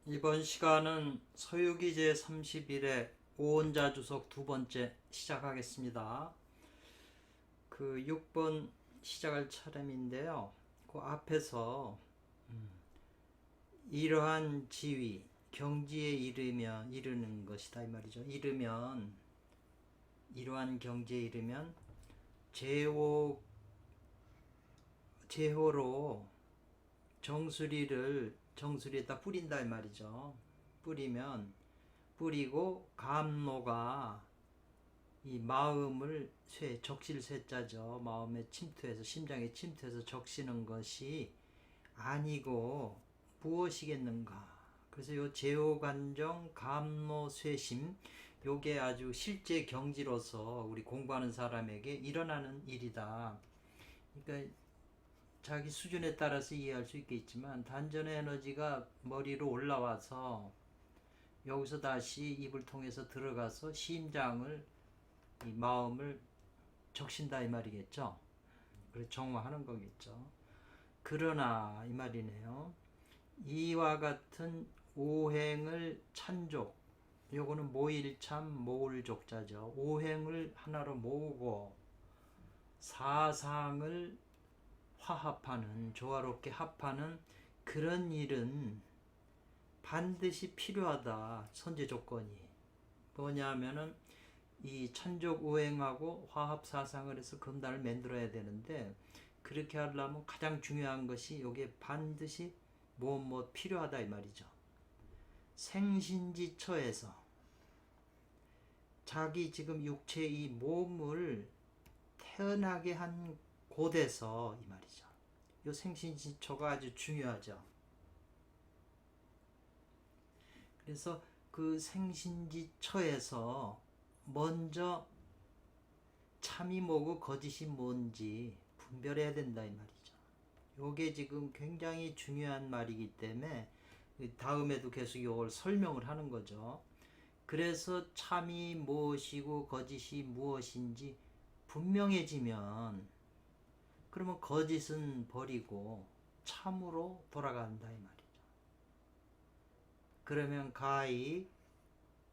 이번 시간은 서유기 제31회 오원자 주석 두 번째 시작하겠습니다. 그 6번 시작할 차례인데요. 그 앞에서 이러한 지위, 경지에 이르는 것이다 이 말이죠. 이러한 경지에 이르면 제호로 정수리에다 뿌린다 이 말이죠. 뿌리고 감로가 이 마음을 적실쇠자죠. 마음에 침투해서 심장에 침투해서 적시는 것이 아니고 무엇이겠는가. 그래서 요 제호관정 감로쇠심 요게 아주 실제 경지로서 우리 공부하는 사람에게 일어나는 일이다. 그러니까 자기 수준에 따라서 이해할 수 있겠지만 단전의 에너지가 머리로 올라와서 여기서 다시 입을 통해서 들어가서 심장을 이 마음을 적신다 이 말이겠죠. 그래서 정화하는 거겠죠. 그러나 이 말이네요. 이와 같은 오행을 찬족, 요거는 모일참 모을족자죠. 오행을 하나로 모으고 사상을 화합하는, 조화롭게 합하는 그런 일은 반드시 필요하다. 선제 조건이 뭐냐 하면은 이 천적 우행하고 화합 사상을 해서 금단을 만들어야 되는데, 그렇게 하려면 가장 중요한 것이 요게 반드시 무엇 필요하다 이 말이죠. 생신지처에서 자기 지금 육체 이 몸을 태어나게 한 곳에서 이 말이죠. 요 생신지처가 아주 중요하죠. 그래서 그 생신지처에서 먼저 참이 뭐고 거짓이 뭔지 분별해야 된다 이 말이죠. 요게 지금 굉장히 중요한 말이기 때문에 다음에도 계속 이걸 설명을 하는 거죠. 그래서 참이 무엇이고 거짓이 무엇인지 분명해지면 그러면 거짓은 버리고 참으로 돌아간다 이 말이죠. 그러면 가히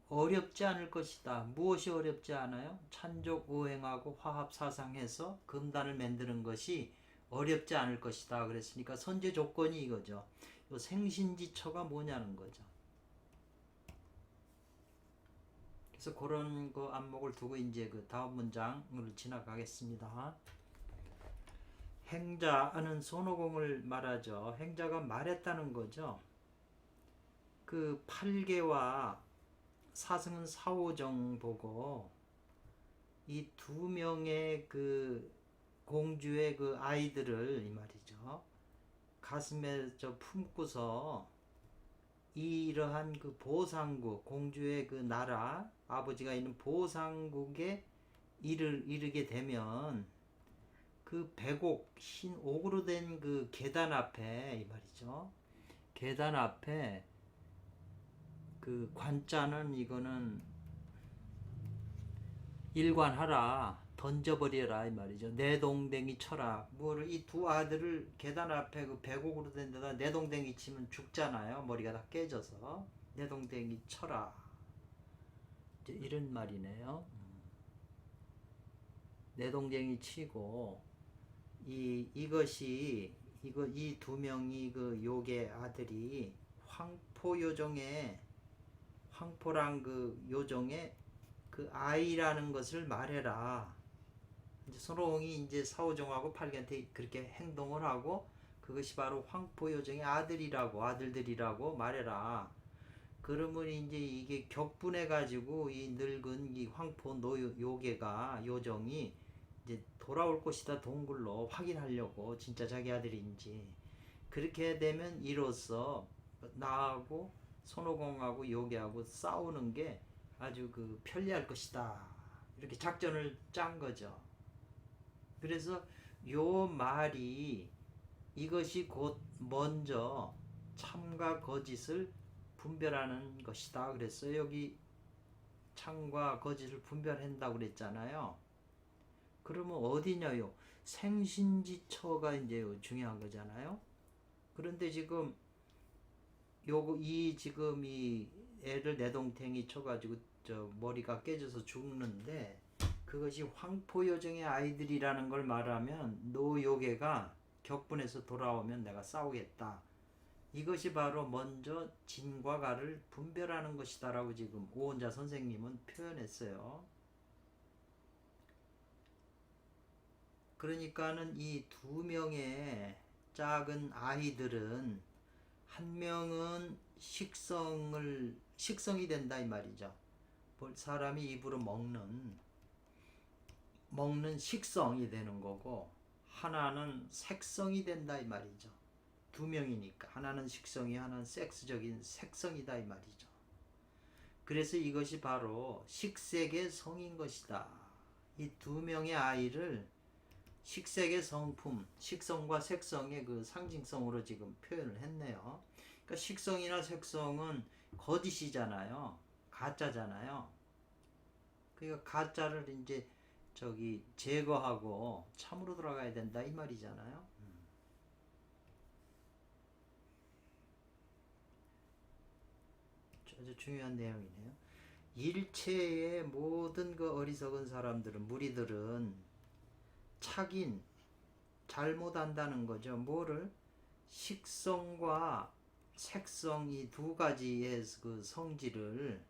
어렵지 않을 것이다. 무엇이 어렵지 않아요? 찬족 오행하고 화합 사상해서 금단을 만드는 것이 어렵지 않을 것이다. 그랬으니까 선제 조건이 이거죠. 요 생신지처가 뭐냐는 거죠. 그래서 그런 거 안목을 두고 이제 그 다음 문장을 지나가겠습니다. 행자는 손오공을 말하죠. 행자가 말했다는 거죠. 그 8개와 사승은 사오정 보고 이 두 명의 그 공주의 그 아이들을 이 말이죠. 가슴에 품고서 이러한 그 보상국, 공주의 그 나라, 아버지가 있는 보상국에 이르게 되면 그 백옥, 흰 옥으로 된 그 계단 앞에 이 말이죠. 계단 앞에 그 관자는 이거는 일관하라, 던져버려라 이 말이죠. 내동댕이 쳐라. 뭐를 이 두 아들을 계단 앞에 그 백옥으로 된 데다 내동댕이 치면 죽잖아요. 머리가 다 깨져서 내동댕이 쳐라. 이제 이런 말이네요. 내동댕이 치고 이 두 명이 그 요괴 아들이 황포란 그 요정의 그 아이라는 것을 말해라. 이제 손오공이 이제 사오정하고 팔개한테 그렇게 행동을 하고 그것이 바로 황포요정의 아들들이라고 말해라. 그러면 이제 이게 격분해 가지고 이 늙은 이 황포 요괴가 요정이 이제 돌아올 것이다 동굴로 확인하려고 진짜 자기 아들인지. 그렇게 되면 이로써 나하고 손오공하고 요괴하고 싸우는 게 아주 그 편리할 것이다. 이렇게 작전을 짠 거죠. 그래서 요 말이 이것이 곧 먼저 참과 거짓을 분별하는 것이다 그랬어요. 여기 참과 거짓을 분별한다고 그랬잖아요. 그러면 어디냐요? 생신지처가 이제 중요한 거잖아요. 그런데 지금 요거 이 지금 이 애를 내동탱이 쳐가지고 저 머리가 깨져서 죽는데 그것이 황포요정의 아이들이라는 걸 말하면 노요괴가 격분해서 돌아오면 내가 싸우겠다. 이것이 바로 먼저 진과 가를 분별하는 것이다라고 지금 오은자 선생님은 표현했어요. 그러니까는 이 두 명의 작은 아이들은 한 명은 식성이 된다 이 말이죠. 사람이 입으로 먹는 식성이 되는 거고 하나는 색성이 된다 이 말이죠. 두 명이니까 하나는 식성이 하나는 섹스적인 색성이다 이 말이죠. 그래서 이것이 바로 식색의 성인 것이다. 이 두 명의 아이를 식색의 성품, 식성과 색성의 그 상징성으로 지금 표현을 했네요. 그러니까 식성이나 색성은 거짓이잖아요. 가짜잖아요. 그러니까 가짜를 이제 제거하고 참으로 돌아가야 된다 이 말이잖아요. 아주 중요한 내용이네요. 일체의 모든 그 어리석은 사람들은 무리들은 잘못한다는 거죠. 뭐를? 식성과 색성 이 두 가지의 그 성질을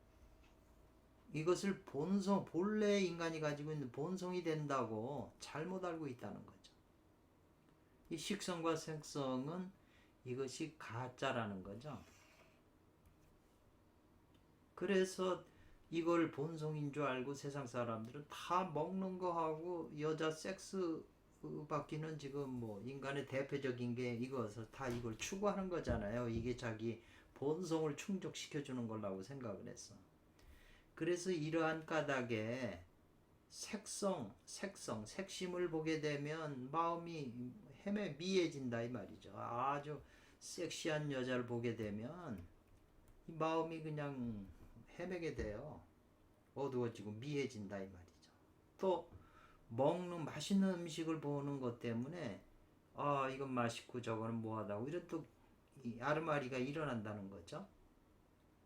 이것을 본래 인간이 가지고 있는 본성이 된다고 잘못 알고 있다는 거죠. 이 식성과 색성은 이것이 가짜라는 거죠. 그래서 이걸 본성인 줄 알고 세상 사람들은 다 먹는 거하고 여자 섹스 받기는 지금 뭐 인간의 대표적인 게 이거서 다 이걸 추구하는 거잖아요. 이게 자기 본성을 충족시켜주는 거라고 생각을 했어. 그래서 이러한 까닭에 색심을 보게 되면 마음이 미해진다 이 말이죠. 아주 섹시한 여자를 보게 되면 이 마음이 그냥 헤매게 돼요. 어두워지고 미해진다 이 말이죠. 또 먹는 맛있는 음식을 보는 것 때문에 이건 맛있고 저거는 뭐하다고 이런 또 아르마리가 일어난다는 거죠.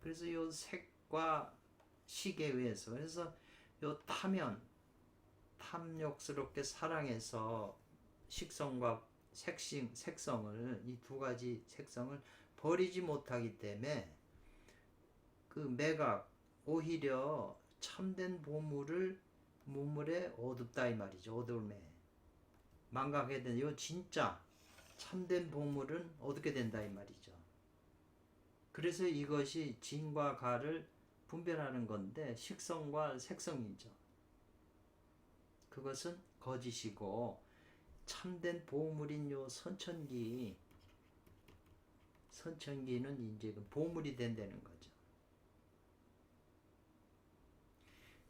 그래서 요 색과 식에 의해서 그래서 요 탐욕스럽게 사랑해서 식성과 색성을 이 두 가지 색성을 버리지 못하기 때문에 그 매각 오히려 참된 보물을 무물에 어둡다 이 말이죠. 어두움에 망각해야 되는 요 진짜 참된 보물은 어둡게 된다 이 말이죠. 그래서 이것이 진과 가를 분별하는 건데 식성과 색성이죠. 그것은 거짓이고 참된 보물인 요 선천기는 이제 보물이 된다는 거죠.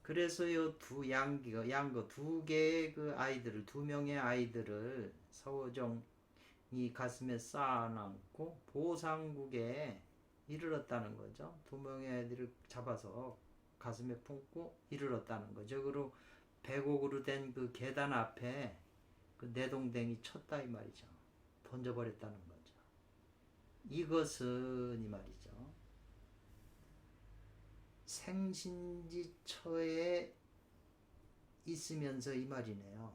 그래서 요 양거 두 개의 그 아이들을 두 명의 아이들을 서호정이 가슴에 쌓아놓고 보상국에 이르렀다는 거죠. 두 명의 아이들을 잡아서 가슴에 품고 이르렀다는 거죠. 그리고 백옥으로 된 그 계단 앞에 그 내동댕이 쳤다 이 말이죠. 던져버렸다는 거죠. 이것은 이 말이죠. 생신지처에 있으면서 이 말이네요.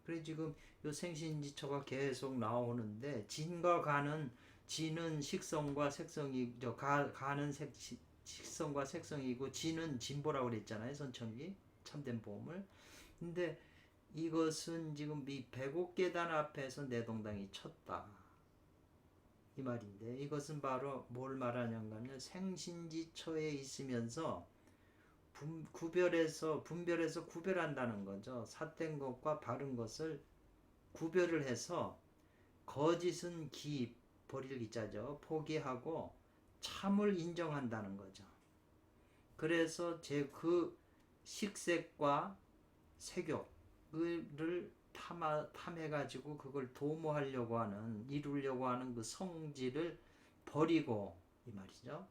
그래 지금 요 생신지처가 계속 나오는데 진과 가는 진은 식성과 색성이죠. 가는 식성과 색성이고 진은 진보라고 그랬잖아요. 선천기 참된 보물. 근데 이것은 지금 이 백옥계단 앞에서 내동당이 쳤다 이 말인데 이것은 바로 뭘 말하냐면 생신지처에 있으면서 분별해서 구별한다는 거죠. 삿된 것과 바른 것을 구별을 해서 거짓은 버릴 기자죠. 포기하고 참을 인정한다는 거죠. 그래서 그 식색과 색욕을 탐해가지고 그걸 이루려고 하는 그 성질을 버리고 이 말이죠.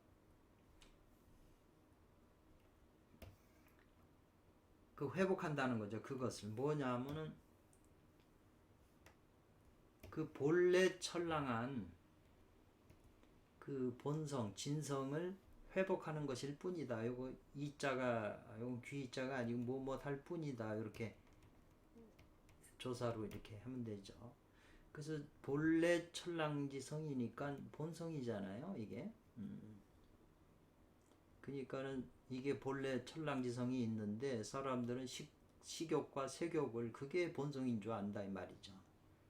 그 회복한다는 거죠. 그것을 뭐냐면은 그 본래 철랑한 그 본성, 진성을 회복하는 것일 뿐이다. 요거 이자가 요거 귀자가 아니고 뭐뭐 할 뿐이다. 이렇게 조사로 이렇게 하면 되죠. 그래서 본래 천랑지성이니까 본성이잖아요, 이게. 그러니까는 이게 본래 천랑지성이 있는데 사람들은 식욕과 색욕을 그게 본성인 줄 안다 이 말이죠.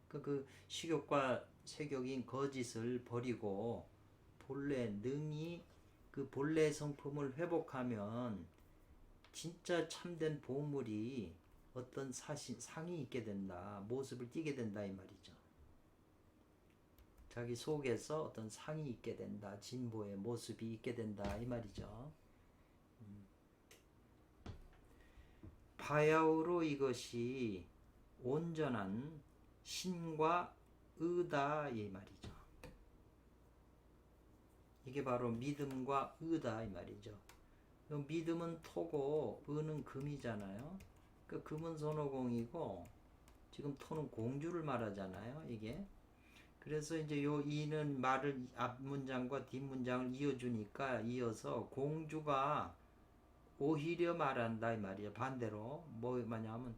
그 식욕과 색욕인 거짓을 버리고 본래 능히 그 본래 성품을 회복하면 진짜 참된 보물이 어떤 상이 있게 된다. 모습을 띠게 된다 이 말이죠. 자기 속에서 어떤 상이 있게 된다. 진보의 모습이 있게 된다 이 말이죠. 바야흐로 이것이 온전한 신과 의다 이 말이죠. 이게 바로 믿음과 의다 이 말이죠. 믿음은 토고 의는 금이잖아요. 그 금은 손오공이고 지금 토는 공주를 말하잖아요. 이게 그래서 이제 요 이는 말을 앞 문장과 뒷 문장을 이어주니까 이어서 공주가 오히려 말한다 이 말이죠. 반대로 뭐 뭐냐면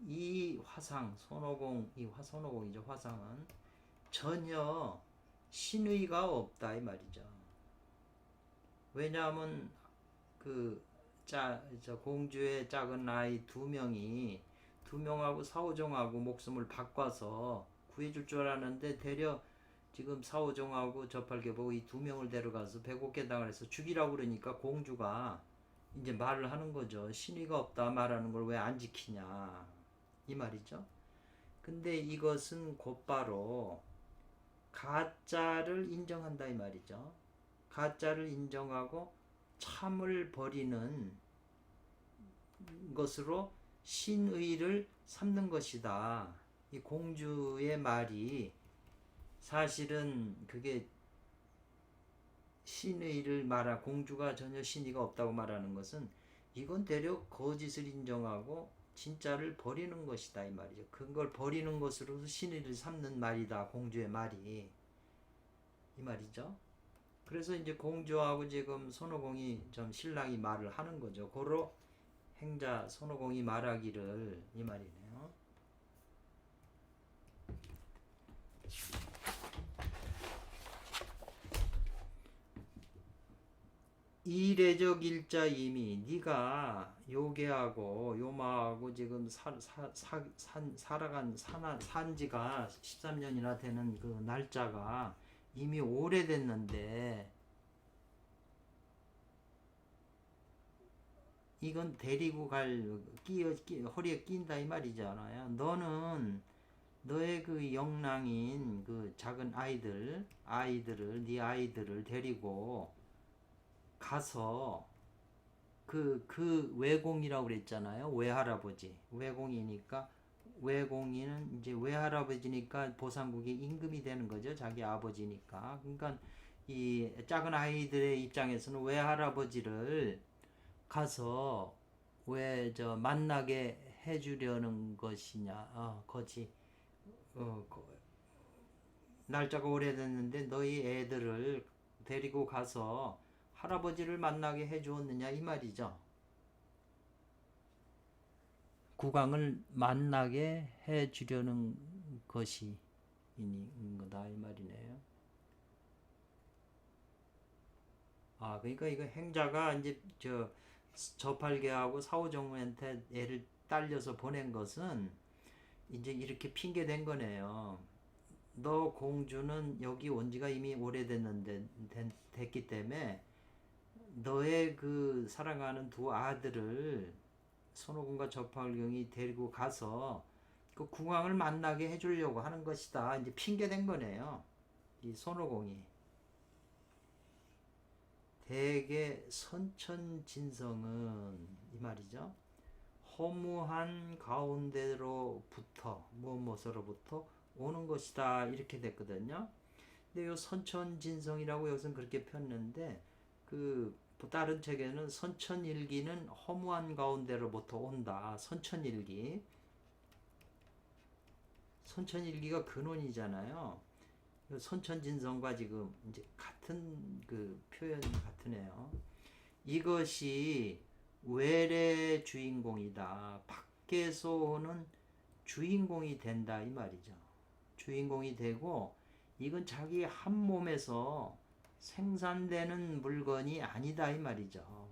이 화상 손오공 이 손오공이죠. 화상은 전혀 신의가 없다 이 말이죠. 왜냐하면 저 공주의 작은 아이 두 명하고 사오종하고 목숨을 바꿔서 구해줄 줄 알았는데 되려 지금 사오종하고 저팔계보고 이 두 명을 데려가서 백옥계당을 해서 죽이라고 그러니까 공주가 이제 말을 하는 거죠. 신의가 없다 말하는 걸 왜 안 지키냐 이 말이죠. 근데 이것은 곧바로 가짜를 인정한다 이 말이죠. 가짜를 인정하고 참을 버리는 것으로 신의를 삼는 것이다. 이 공주의 말이 사실은 그게 신의를 공주가 전혀 신의가 없다고 말하는 것은 이건 대략 거짓을 인정하고 진짜를 버리는 것이다 이 말이죠. 그걸 버리는 것으로서 신의를 삼는 말이다. 공주의 말이 이 말이죠. 그래서 이제 공주하고 지금 손오공이 좀 신랑이 말을 하는 거죠. 고로 행자 손오공이 말하기를 이 말이네요. 이례적 일자임이 네가 요괴하고 요마하고 지금 살아간 산지가 13년이나 되는 그 날짜가 이미 오래됐는데 이건 데리고 허리에 낀다 이 말이잖아요. 너는 너의 그 영랑인 그 작은 네 아이들을 데리고 가서 그 외공이라고 그랬잖아요. 외할아버지. 외공이니까 외공이는 이제 외할아버지니까 보상국이 임금이 되는 거죠. 자기 아버지니까. 그러니까 이 작은 아이들의 입장에서는 외할아버지를 가서 왜 만나게 해주려는 것이냐. 거지. 날짜가 오래됐는데 너희 애들을 데리고 가서 할아버지를 만나게 해주었느냐 이 말이죠. 국왕을 만나게 해주려는 것이 인 거다 이 말이네요. 그러니까 이거 행자가 이제 저팔계하고 사오정우한테 애를 딸려서 보낸 것은 이제 이렇게 핑계 댄 거네요. 너 공주는 여기 온 지가 이미 오래됐는데 됐기 때문에 너의 그 사랑하는 두 아들을 손오공과 저팔경이 데리고 가서 그 국왕을 만나게 해주려고 하는 것이다. 이제 핑계 댄 거네요. 이 손오공이. 대개 선천진성은 이 말이죠. 허무한 가운데로부터 무엇으로부터 오는 것이다 이렇게 됐거든요. 근데 이 선천진성이라고 여기서는 그렇게 폈는데 그 다른 책에는 선천일기는 허무한 가운데로부터 온다. 선천일기가 근원이잖아요. 선천진성과 지금 이제 같은 그 표현 같으네요. 이것이 외래 주인공이다. 밖에서 오는 주인공이 된다 이 말이죠. 주인공이 되고 이건 자기 한 몸에서 생산되는 물건이 아니다 이 말이죠.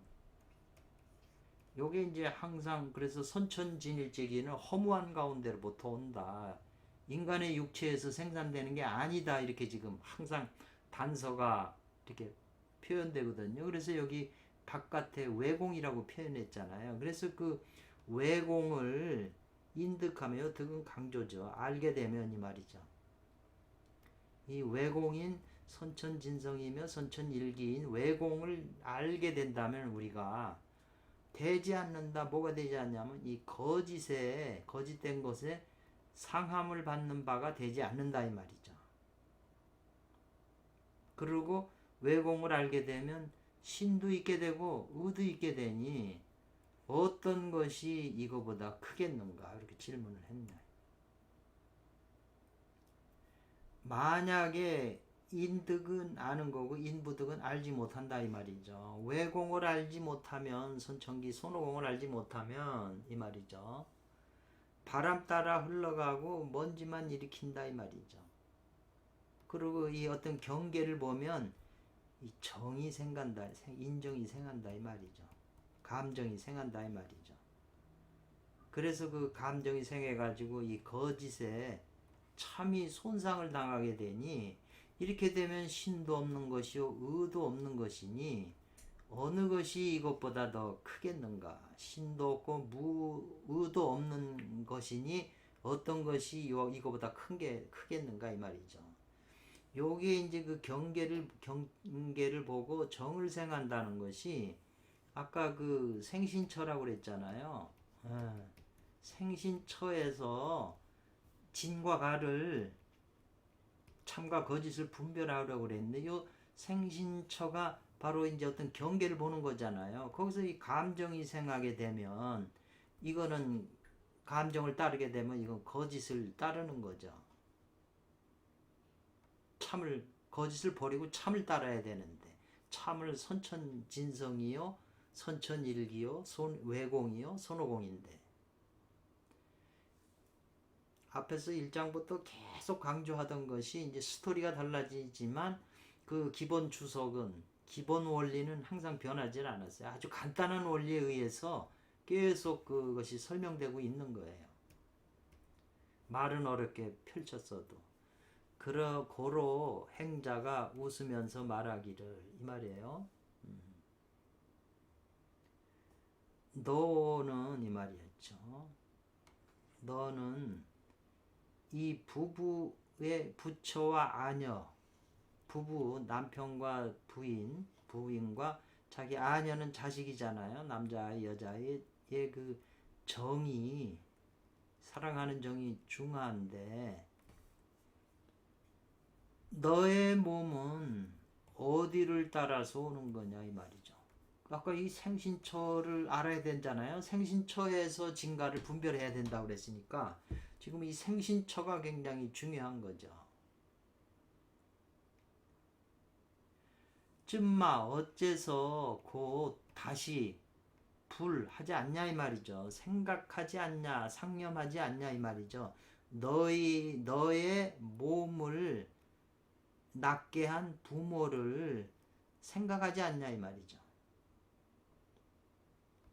요게 이제 항상 그래서 선천진일제기는 허무한 가운데로부터 온다. 인간의 육체에서 생산되는 게 아니다. 이렇게 지금 항상 단서가 이렇게 표현되거든요. 그래서 여기 바깥에 외공이라고 표현했잖아요. 그래서 그 외공을 인득하며 득은 강조죠. 알게 되면 이 말이죠. 이 외공인 선천진성이며 선천일기인 외공을 알게 된다면 우리가 되지 않는다. 뭐가 되지 않냐면 이 거짓된 것에 상함을 받는 바가 되지 않는다 이 말이죠. 그리고 외공을 알게 되면 신도 있게 되고 의도 있게 되니 어떤 것이 이거보다 크겠는가 이렇게 질문을 했네. 만약에 인득은 아는 거고 인부득은 알지 못한다 이 말이죠. 외공을 알지 못하면 선천기 손오공을 알지 못하면 이 말이죠. 바람 따라 흘러가고 먼지만 일으킨다 이 말이죠. 그리고 이 어떤 경계를 보면 이 정이 생간다, 인정이 생한다 이 말이죠. 감정이 생한다 이 말이죠. 그래서 그 감정이 생해가지고 이 거짓에 참이 손상을 당하게 되니 이렇게 되면 신도 없는 것이요 의도 없는 것이니 어느 것이 이것보다 더 크겠는가? 신도 없고 의도 없는 것이니 어떤 것이 이거보다 크겠는가 이 말이죠. 요게 이제 그 경계를 보고 정을 생한다는 것이 아까 그 생신처라고 그랬잖아요. 생신처에서 진과 가를 참과 거짓을 분별하라고 그랬는데 요 생신처가 바로 이제 어떤 경계를 보는 거잖아요. 거기서 이 감정이 생하게 되면 이거는 감정을 따르게 되면 이건 거짓을 따르는 거죠. 거짓을 버리고 참을 따라야 되는데 참을 선천진성이요 선천일기요 외공이요 손오공인데 앞에서 1장부터 계속 강조하던 것이 이제 스토리가 달라지지만 그 기본 주석은 기본 원리는 항상 변하지 않았어요. 아주 간단한 원리에 의해서 계속 그것이 설명되고 있는 거예요. 말은 어렵게 펼쳤어도 고로 행자가 웃으면서 말하기를 이 말이에요. 너는 이 말이었죠. 너는 이 부부의 부처와 아녀 부부 남편과 부인과 자기 아녀는 자식이잖아요. 남자아이 여자아이의 그 정이 사랑하는 정이 중요한데 너의 몸은 어디를 따라서 오는 거냐 이 말이죠. 아까 이 생신처를 알아야 되잖아요. 생신처에서 진가를 분별해야 된다고 그랬으니까 지금 이 생신처가 굉장히 중요한 거죠. 쯤마 어째서 곧 다시 불하지 않냐 이 말이죠. 생각하지 않냐 상념하지 않냐 이 말이죠. 너의 몸을 낳게 한 부모를 생각하지 않냐 이 말이죠.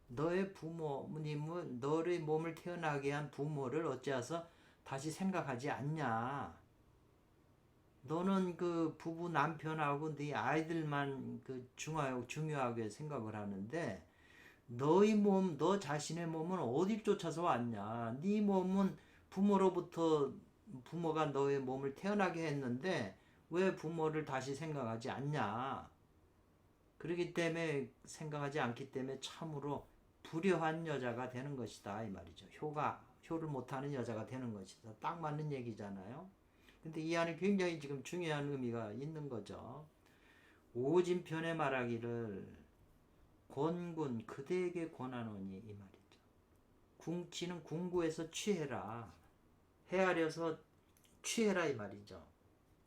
너의 부모님은 너의 몸을 태어나게 한 부모를 어찌해서 다시 생각하지 않냐. 너는 그 부부 남편하고 네 아이들만 그 중요하게 생각을 하는데 너 자신의 몸은 어디 쫓아서 왔냐. 네 몸은 부모가 너의 몸을 태어나게 했는데 왜 부모를 다시 생각하지 않냐. 그렇기 때문에 생각하지 않기 때문에 참으로 불효한 여자가 되는 것이다 이 말이죠. 효를 못하는 여자가 되는 것이다. 딱 맞는 얘기잖아요. 근데 이 안에 굉장히 지금 중요한 의미가 있는 거죠. 오진편에 말하기를 권군 그대에게 권하노니 이 말이죠. 궁치는 궁구에서 취해라. 헤아려서 취해라 이 말이죠.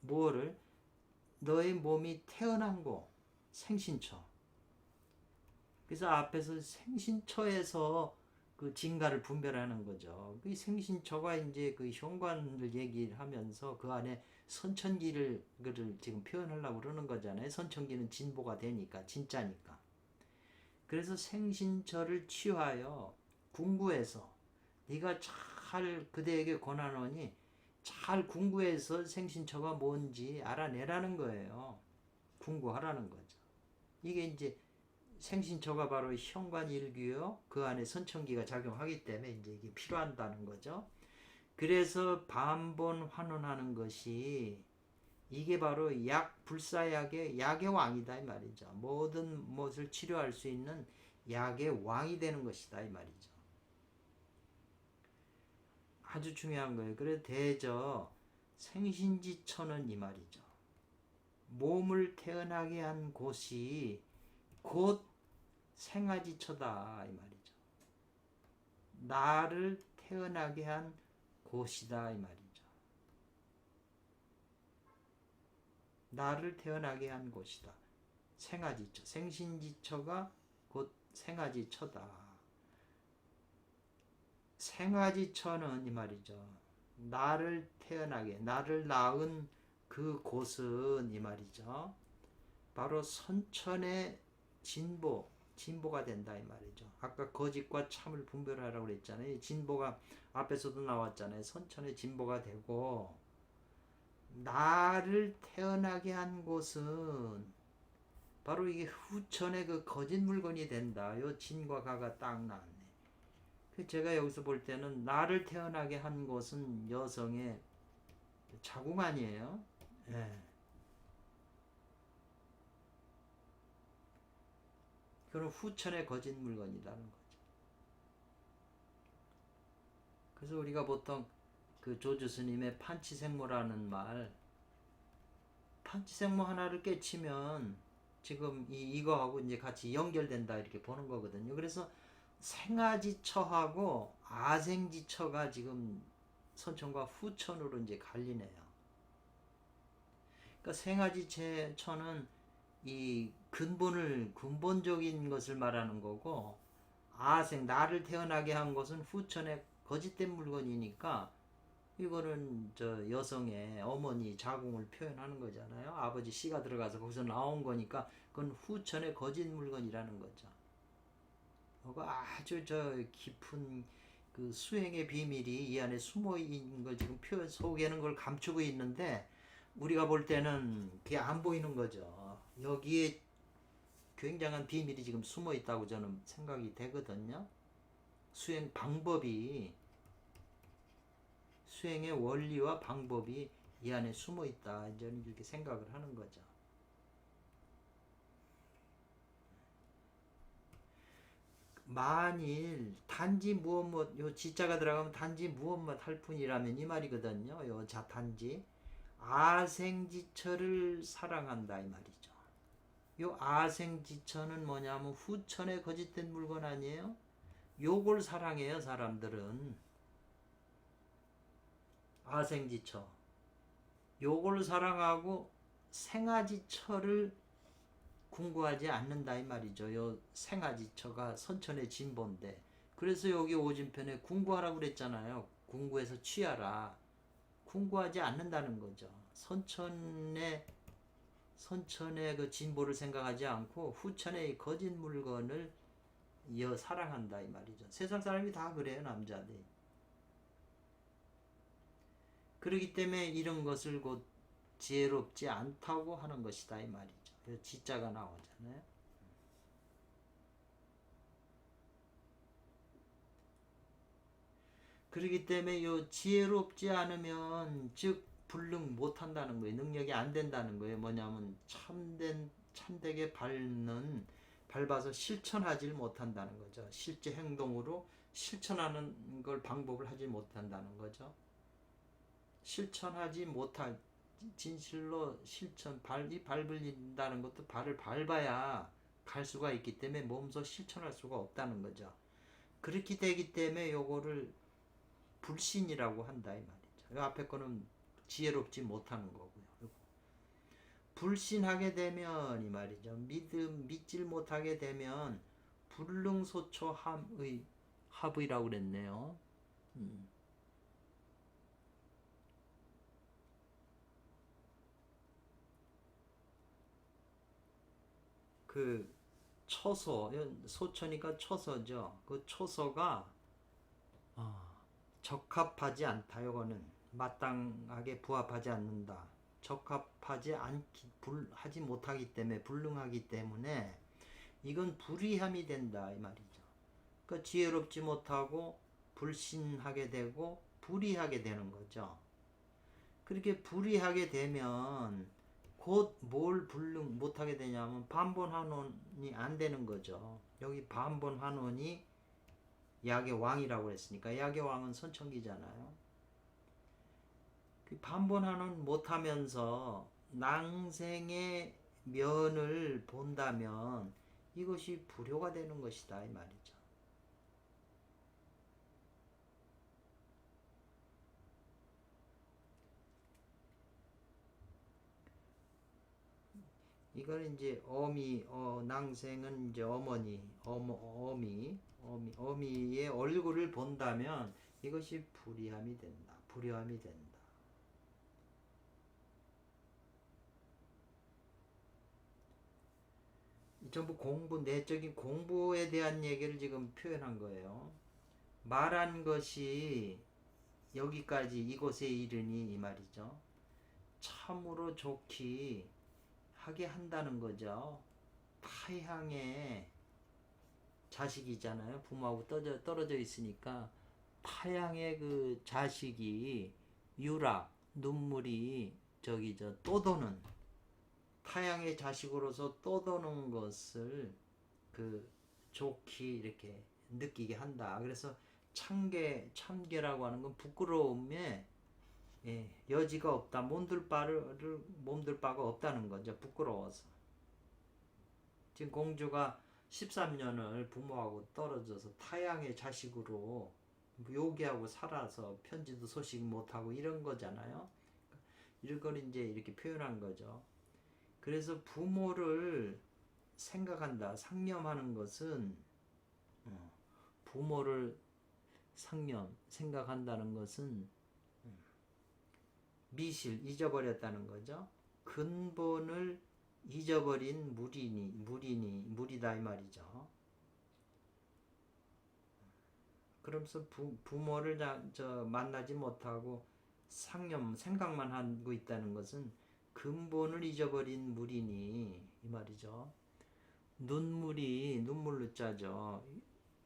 뭐를? 너의 몸이 태어난 곳 생신처. 그래서 앞에서 생신처에서 그 진가를 분별하는 거죠. 그 생신처가 이제 그 현관을 얘기를 하면서 그 안에 선천기를 지금 표현하려고 그러는 거잖아요. 선천기는 진보가 되니까, 진짜니까. 그래서 생신처를 취하여 궁구해서 네가 잘 그대에게 권하노니 잘 궁구해서 생신처가 뭔지 알아내라는 거예요. 궁구하라는 거죠. 이게 이제 생신처가 바로 현관일규요. 그 안에 선천기가 작용하기 때문에 이제 이게 필요한다는 거죠. 그래서 반본 환원하는 것이 이게 바로 불사약의 약의 왕이다 이 말이죠. 모든 것을 치료할 수 있는 약의 왕이 되는 것이다 이 말이죠. 아주 중요한 거예요. 그래서 대저 생신지처는 이 말이죠. 몸을 태어나게 한 곳이 곧 생아지처다 이 말이죠. 나를 태어나게 한 곳이다 이 말이죠. 나를 태어나게 한 곳이다. 생아지처, 생신지처가 곧 생아지처다. 생아지처는 이 말이죠. 나를 태어나게, 나를 낳은 그 곳은 이 말이죠. 바로 선천의 진보가 된다 이 말이죠. 아까 거짓과 참을 분별하라고 그랬잖아요. 진보가 앞에서도 나왔잖아요. 선천의 진보가 되고 나를 태어나게 한 곳은 바로 이게 후천의 그 거짓 물건이 된다. 요 진과 가가 딱 나왔네. 제가 여기서 볼 때는 나를 태어나게 한 곳은 여성의 자궁 아니에요? 예. 그런 후천의 거짓 물건이라는 거죠. 그래서 우리가 보통 그 조주 스님의 판치생모라는 말, 판치생모 하나를 깨치면 지금 이거하고 이제 같이 연결된다 이렇게 보는 거거든요. 그래서 생아지처하고 아생지처가 지금 선천과 후천으로 이제 갈리네요. 그러니까 생아지처는 이 근본적인 것을 말하는 거고, 나를 태어나게 한 것은 후천의 거짓된 물건이니까 이거는 저 여성의 어머니 자궁을 표현하는 거잖아요. 아버지 씨가 들어가서 거기서 나온 거니까 그건 후천의 거짓 물건이라는 거죠. 그거 아주 저 깊은 그 수행의 비밀이 이 안에 숨어 있는 걸 지금 속에는 걸 감추고 있는데 우리가 볼 때는 그게 안 보이는 거죠. 여기에 굉장한 비밀이 지금 숨어 있다고 저는 생각이 되거든요. 수행의 원리와 방법이 이 안에 숨어 있다. 저는 이렇게 생각을 하는 거죠. 만일 단지 무엇 요 지자가 들어가면 단지 무엇 할 뿐이라면 이 말이거든요. 요 단지 아생지처를 사랑한다 이 말이죠. 요 아생지처는 뭐냐면 후천의 거짓된 물건 아니에요? 요걸 사랑해요 사람들은. 아생지처 요걸 사랑하고 생아지처를 궁구하지 않는다 이 말이죠. 요 생아지처가 선천의 진보인데 그래서 여기 오진편에 궁구하라고 그랬잖아요. 궁구해서 취하라. 궁구하지 않는다는 거죠. 선천의 그 진보를 생각하지 않고 후천의 거짓 물건을 사랑한다 이 말이죠. 세상 사람이 다 그래요 남자들이. 그렇기 때문에 이런 것을 곧 지혜롭지 않다고 하는 것이다 이 말이죠. 지자가 나오잖아요. 그렇기 때문에 요 지혜롭지 않으면 즉 불능 못한다는 거예요. 능력이 안 된다는 거예요. 뭐냐면 참되게 밟아서 실천하지 못한다는 거죠. 실제 행동으로 실천하는 걸 방법을 하지 못한다는 거죠. 실천하지 못할 진실로 발이 밟을린다는 것도 발을 밟아야 갈 수가 있기 때문에 몸소 실천할 수가 없다는 거죠. 그렇게 되기 때문에 요거를 불신이라고 한다 이 말이죠. 앞에 거는 지혜롭지 못하는 거고요. 불신하게 되면 이 말이죠. 믿질 못하게 되면 불능소초함의 합의라고 그랬네요. 그 초소, 소초니까 초소죠. 그 초소가 적합하지 않다. 요거는 마땅하게 부합하지 않는다. 적합하지 않기, 하지 못하기 때문에, 불능하기 때문에 이건 불의함이 된다 이 말이죠. 그러니까 지혜롭지 못하고 불신하게 되고 불의하게 되는 거죠. 그렇게 불의하게 되면 곧 뭘 불능 못하게 되냐면 반본환원이 안 되는 거죠. 여기 반본환원이 약의 왕이라고 했으니까 약의 왕은 선천기잖아요. 그 반본환원 못하면서 낭생의 면을 본다면 이것이 불효가 되는 것이다 이 말이죠. 이거는 이제 낭생은 이제 어미의 얼굴을 본다면 이것이 불의함이 된다. 불효함이 된다. 전부 내적인 공부에 대한 얘기를 지금 표현한 거예요. 말한 것이 여기까지 이곳에 이르니 이 말이죠. 참으로 좋기 하게 한다는 거죠. 타향의 자식이잖아요. 부모하고 떨어져 있으니까 타향의 그 자식이 유락 눈물이 또 도는 타향의 자식으로서 또 도는 것을 그 좋게 이렇게 느끼게 한다. 그래서 참개라고 하는 건 부끄러움에 여지가 없다. 몸둘 바가 없다는 거죠. 부끄러워서. 지금 공주가 13년을 부모하고 떨어져서 타향의 자식으로 요기하고 살아서 편지도 소식 못하고 이런 거잖아요. 이런 걸 이제 이렇게 표현한 거죠. 그래서 부모를 생각한다. 상념하는 것은 부모를 생각한다는 것은 잊어버렸다는 거죠. 근본을 잊어버린 무리다 이 말이죠. 그러면서 부모를 만나지 못하고 생각만 하고 있다는 것은 근본을 잊어버린 무리니 이 말이죠. 눈물로 짜죠.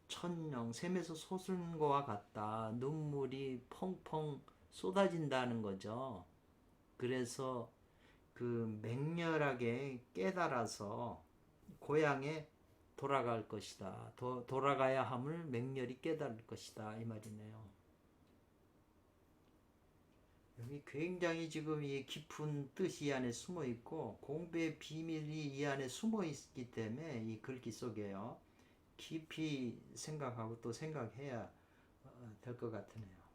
천령 샘에서 솟은 것과 같다. 눈물이 펑펑 쏟아진다는 거죠. 그래서 그 맹렬하게 깨달아서 고향에 돌아갈 것이다. 돌아가야 함을 맹렬히 깨달을 것이다. 이 말이네요. 여기 굉장히 지금 이 깊은 뜻이 이 안에 숨어 있고 공부의 비밀이 이 안에 숨어 있기 때문에 이 글귀 속에요. 깊이 생각하고 또 생각해야 될 것 같으네요.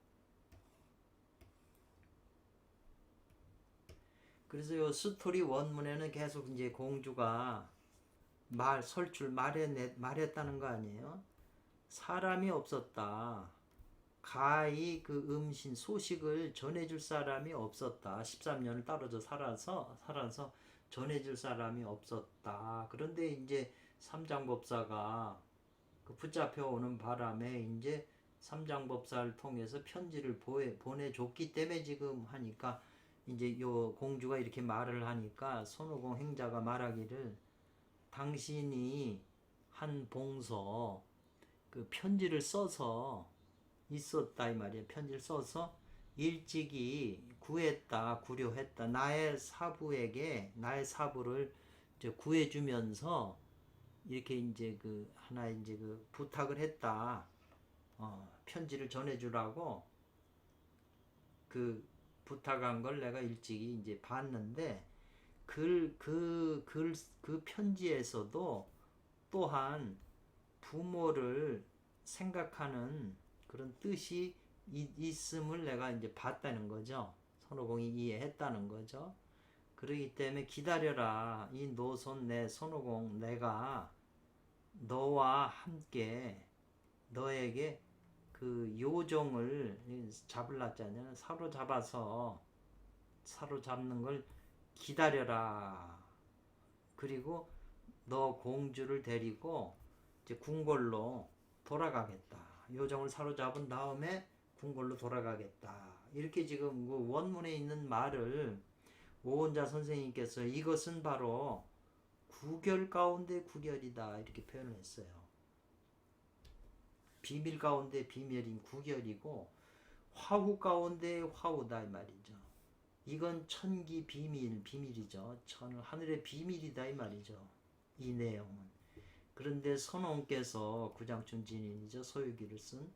그래서 요 스토리 원문에는 계속 이제 공주가 말했다는 거 아니에요? 사람이 없었다. 가히 그 음신 소식을 전해줄 사람이 없었다. 13년을 떨어져 살아서 전해줄 사람이 없었다. 그런데 이제 삼장법사가 그 붙잡혀 오는 바람에 이제 삼장법사를 통해서 편지를 보내줬기 때문에 지금 하니까 이제 요 공주가 이렇게 말을 하니까 손오공 행자가 말하기를 당신이 한 봉서 그 편지를 써서 있었다 이 말이에요. 편지를 써서 일찍이 구려했다. 나의 사부를 이제 구해주면서 이렇게 이제 그 하나 이제 그 부탁을 했다. 편지를 전해주라고 그 부탁한 걸 내가 일찍이 이제 봤는데 그 편지에서도 또한 부모를 생각하는 그런 뜻이 있음을 내가 이제 봤다는 거죠. 손오공이 이해했다는 거죠. 그러기 때문에 기다려라. 이 노손 내 손오공 내가 너와 함께 너에게 그 요정을 잡을랐잖아요. 사로잡는 걸 기다려라. 그리고 너 공주를 데리고 이제 궁궐로 돌아가겠다. 요정을 사로잡은 다음에 궁궐로 돌아가겠다. 이렇게 지금 그 원문에 있는 말을 오은자 선생님께서 이것은 바로 구결 가운데 구결이다 이렇게 표현을 했어요. 비밀 가운데 비밀인 구결이고 화후 가운데 화후다 이 말이죠. 이건 천기 비밀이죠. 하늘의 비밀이다 이 말이죠. 이 내용은. 그런데 선옹께서 구장춘 진인이죠. 소유기를 쓴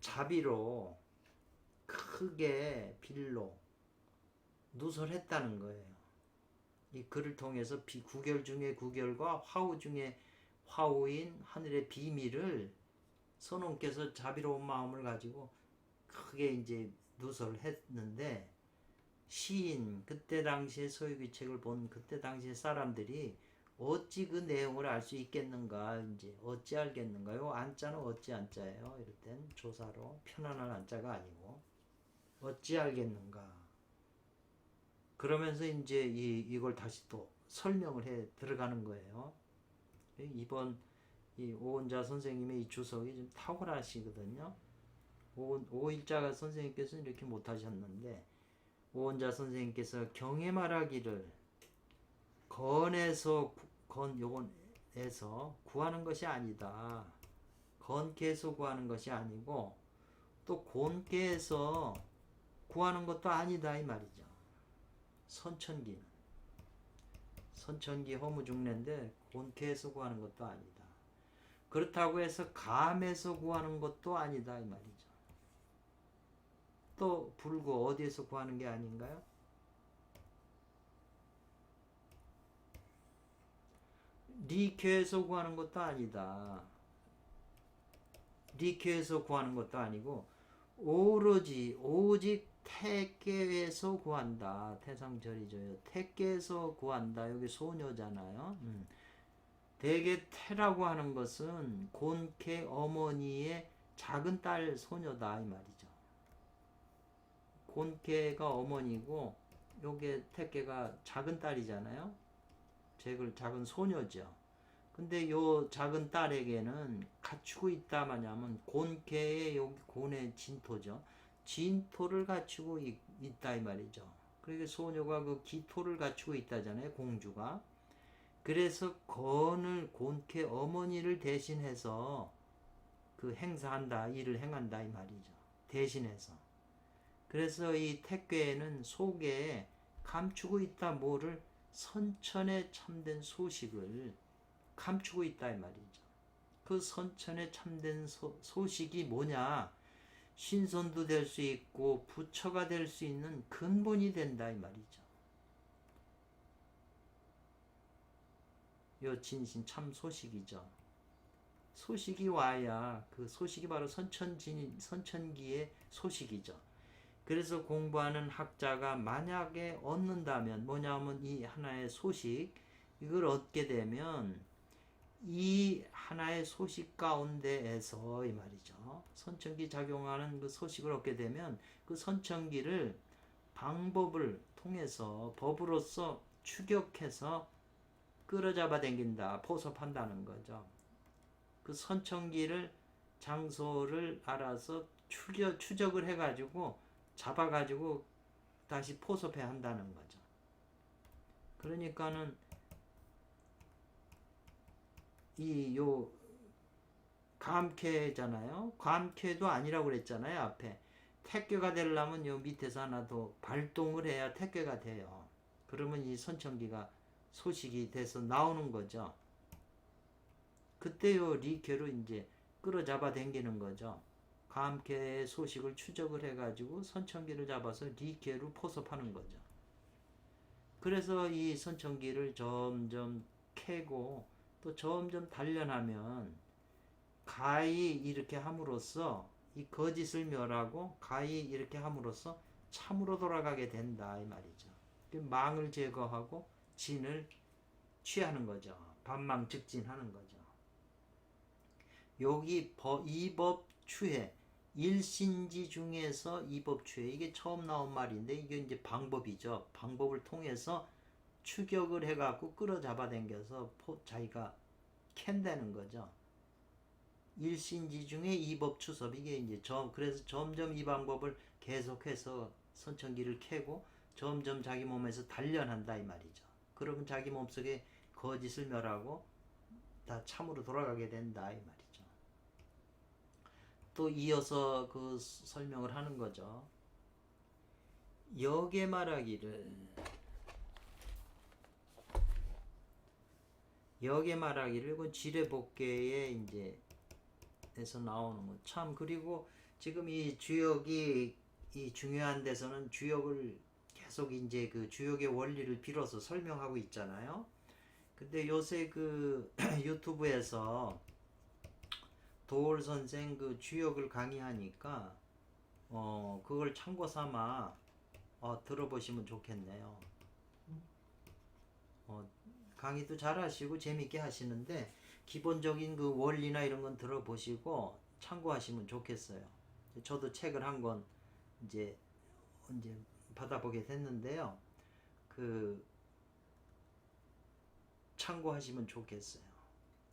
자비로 크게 빌로 누설했다는 거예요. 이 글을 통해서 구결 중에 구결과 화우 중에 화우인 하늘의 비밀을 선옹께서 자비로운 마음을 가지고 크게 이제 누설했는데 시인 그때 당시에 소유기 책을 본 그때 당시에 사람들이 어찌 그 내용을 알 수 있겠는가 이제 어찌 알겠는가요? 안자는 어찌 안자예요? 이럴 땐 조사로 편안한 안자가 아니고 어찌 알겠는가. 그러면서 이제 이걸 다시 또 설명을 해 들어가는 거예요. 이번 이 오은자 선생님의 이 주석이 좀 탁월하시거든요. 오일자 선생님께서는 이렇게 못하셨는데 오은자 선생님께서 경에 말하기를 건에서 구하는 것이 아니다. 건께에서 구하는 것이 아니고 또 곤께에서 구하는 것도 아니다 이 말이죠. 선천기 허무중래인데 곤께에서 구하는 것도 아니다. 그렇다고 해서 감에서 구하는 것도 아니다 이 말이죠. 또 불구 어디에서 구하는 게 아닌가요? 리케에서 구하는 것도 아니다. 리케에서 구하는 것도 아니고 오직 택계에서 구한다. 태상절이죠. 택계에서 구한다. 여기 소녀잖아요. 대개 태라고 하는 것은 곤케 어머니의 작은 딸 소녀다 이 말이죠. 곤케가 어머니고 요게 택계가 작은 딸이잖아요. 작은 소녀죠. 근데 요 작은 딸에게는 갖추고 있다 마냐면 곤케의 여기 곤의 진토죠. 진토를 갖추고 있다 이 말이죠. 그러니까 소녀가 그 기토를 갖추고 있다잖아요. 공주가. 그래서 건을 곤케 어머니를 대신해서 그 행사한다. 일을 행한다 이 말이죠. 대신해서. 그래서 이 택괴에는 속에 감추고 있다 뭐를 선천에 참된 소식을 감추고 있다 이 말이죠. 그 선천에 참된 소식이 뭐냐? 신선도 될 수 있고 부처가 될 수 있는 근본이 된다 이 말이죠. 요 진신 참 소식이죠. 소식이 와야 그 소식이 바로 선천기의 소식이죠. 그래서 공부하는 학자가 만약에 얻는다면 뭐냐면 이 하나의 소식 이걸 얻게 되면 이 하나의 소식 가운데에서 이 말이죠. 선천기 작용하는 그 소식을 얻게 되면 그 선천기를 방법을 통해서 법으로서 추격해서 끌어잡아 당긴다. 포섭한다는 거죠. 그 선천기를 장소를 알아서 추적을 해가지고 잡아가지고 다시 포섭해야 한다는 거죠. 그러니까는 요 감쾌잖아요. 감쾌도 아니라고 그랬잖아요. 앞에 택괴가 되려면 요 밑에서 하나 더 발동을 해야 택괴가 돼요. 그러면 이 선천기가 소식이 돼서 나오는 거죠. 그때 요 리케로 이제 끌어잡아 당기는 거죠. 감쾌의 소식을 추적을 해가지고 선천기를 잡아서 리케로 포섭하는 거죠. 그래서 이 선천기를 점점 캐고 또 점점 단련하면 가히 이렇게 함으로써 이 거짓을 멸하고 가히 이렇게 함으로써 참으로 돌아가게 된다 이 말이죠. 망을 제거하고 진을 취하는 거죠. 반망즉진하는 거죠. 여기 이법 추해 일신지 중에서 이법 추해, 이게 처음 나온 말인데 이게 이제 방법이죠. 방법을 통해서 추격을 해갖고 끌어잡아 당겨서 자기가 캔다는 거죠. 일신지 중에 이법 추섭, 이게 이제 그래서 점점 이 방법을 계속해서 선천기를 캐고 점점 자기 몸에서 단련한다 이 말이죠. 그러면 자기 몸속에 거짓을 멸하고 다 참으로 돌아가게 된다 이 말이죠. 또 이어서 그 설명을 하는 거죠. 역에 말하기를 이건 지뢰복계에 이제 에서 나오는 거. 참, 그리고 지금 이 주역이 이 중요한 데서는 주역을 계속 이제 그 주역의 원리를 빌어서 설명하고 있잖아요. 근데 요새 그 유튜브에서 도올 선생 그 주역을 강의하니까 그걸 참고 삼아 들어보시면 좋겠네요. 강의도 잘 하시고 재밌게 하시는데 기본적인 그 원리나 이런 건 들어보시고 참고하시면 좋겠어요. 저도 책을 한 권 이제 받아보게 됐는데요. 그 참고하시면 좋겠어요.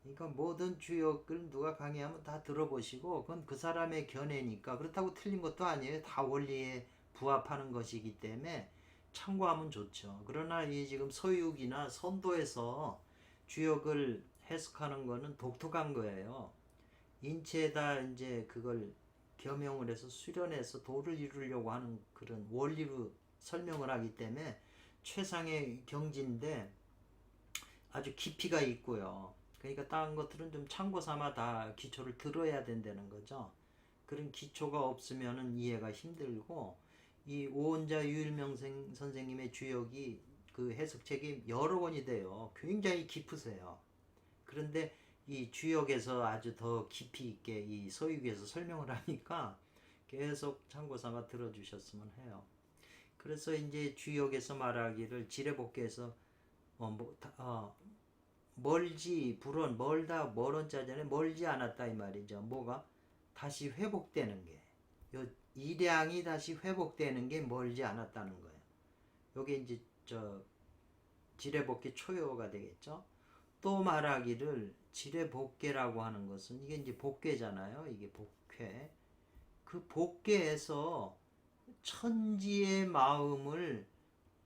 그러니까 모든 주역을 누가 강의하면 다 들어보시고 그건 그 사람의 견해니까 그렇다고 틀린 것도 아니에요. 다 원리에 부합하는 것이기 때문에 참고하면 좋죠. 그러나 이 지금 서육이나 선도에서 주역을 해석하는 거는 독특한 거예요. 인체에다 이제 그걸 겸용을 해서 수련해서 도를 이루려고 하는 그런 원리로 설명을 하기 때문에 최상의 경지인데 아주 깊이가 있고요. 그러니까 다른 것들은 좀 참고 삼아 다 기초를 들어야 된다는 거죠. 그런 기초가 없으면은 이해가 힘들고, 이 오원자 유일명 선생님의 주역이 그 해석책이 여러 권이 돼요. 굉장히 깊으세요. 그런데 이 주역에서 아주 더 깊이 있게 이 서유기에서 설명을 하니까 계속 참고 삼아 들어주셨으면 해요. 그래서 이제 주역에서 말하기를 지뢰복계에서 멀지 불언, 멀다 멀언자전에 멀지 않았다 이 말이죠. 뭐가 다시 회복되는 게, 요 일량이 다시 회복되는 게 멀지 않았다는 거예요. 요게 이제 지뢰복계 초요가 되겠죠. 또 말하기를 지뢰복계라고 하는 것은 이게 이제 복계잖아요. 이게 복회. 그 복계에서 천지의 마음을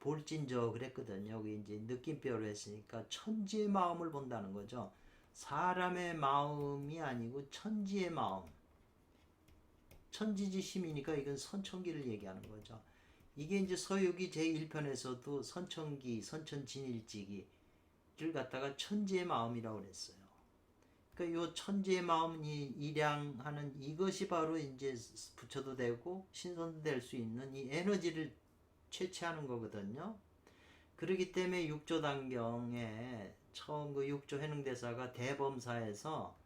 볼진저 그랬거든요. 여기 이제 느낌표로 했으니까 천지의 마음을 본다는 거죠. 사람의 마음이 아니고 천지의 마음. 천지지심이니까 이건 선천기를 얘기하는 거죠. 이게 이제 서유기 제1편에서도 선천기, 선천진일지기를 갖다가 천지의 마음이라고 그랬어요. 그러니까 요 천지의 마음이 일양하는 이것이 바로 이제 부처도 되고 신선도 될 수 있는 이 에너지를 채취하는 거거든요. 그렇기 때문에 육조단경에 처음 그 육조 해능대사가 대범사에서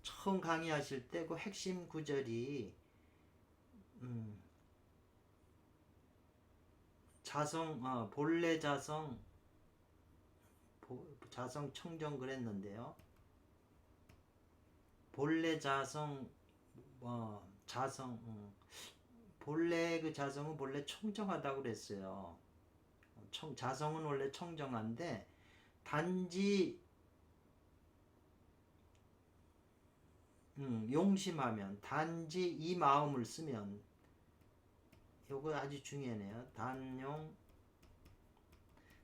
처음 강의하실 때 그 핵심 구절이 본래 자성 청정 그랬는데요. 본래 자성 본래 그 자성은 본래 청정하다고 그랬어요. 자성은 원래 청정한데 단지 용심하면, 단지 이 마음을 쓰면, 요거 아주 중요하네요.